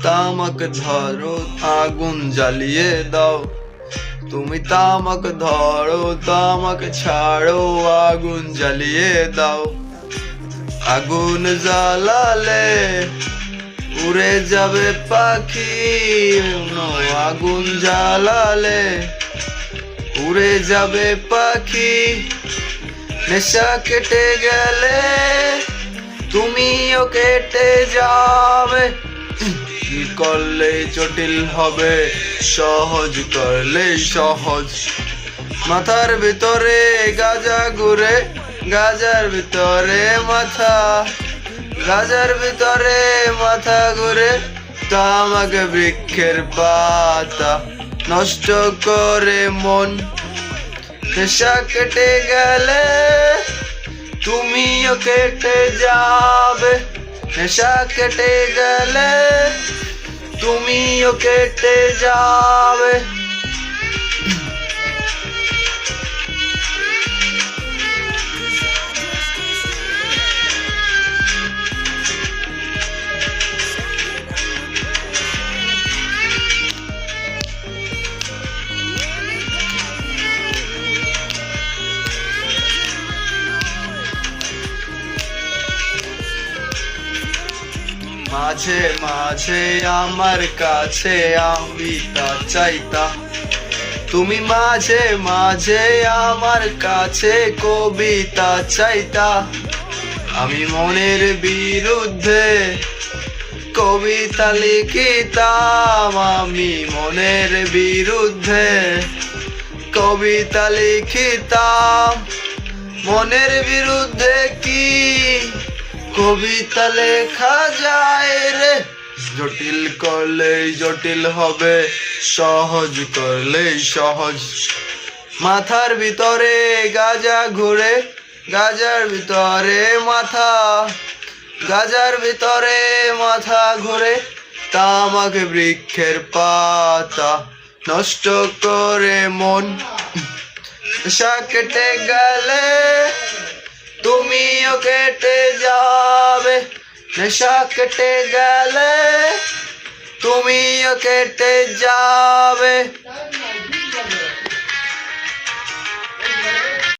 তামাক ধরো আগুন জ্বালিয়ে দাও, তুমি তামাক ধরো তামাক ছাড়ো আগুন জ্বালিয়ে দাও। আগুন জ্বালালে উড়ে যাবে পাখি, আগুন জ্বালালে উড়ে যাবে পাখি। নেশা কেটে গেলে তুমিও কেটে যাবে। করলে জটিল হবে, সহজ করলে সহজ। মাথার ভিতরে গাজা ঘুরে, গাজার ভিতরে মাথা, গাজার ভিতরে মাথা ঘুরে। তামাক বৃক্ষের পাতা নষ্ট করে মন। নেশা কেটে গেলে তুমিও কেটে যাবে। নেশা কেটে গেলে তুমিও কেটে যাবে। মাঝে মাঝে আমার কাছে আমিতা চাইতা, তুমি মাঝে মাঝে আমার কাছে কবিতা চাইতা। আমি মনের বিরুদ্ধে কবিতা লিখিতাম, আমি মনের বিরুদ্ধে কবিতা লিখিতাম। মনের বিরুদ্ধে কি কবিতা লেখা যায় রে? জটিল করলে জটিল হবে, সহজ করলে সহজ। মাথার ভিতরে গাজা ঘুরে, গাজার ভিতরে মাথা, গাজার ভিতরে মাথা ঘুরে। তামাক বৃক্ষের পাতা নষ্ট করে মন। নেশা কেটে গেলে তুমিও কেটে যাবে। নেশা কেটে গেলে তুমিও কেটে যাবে।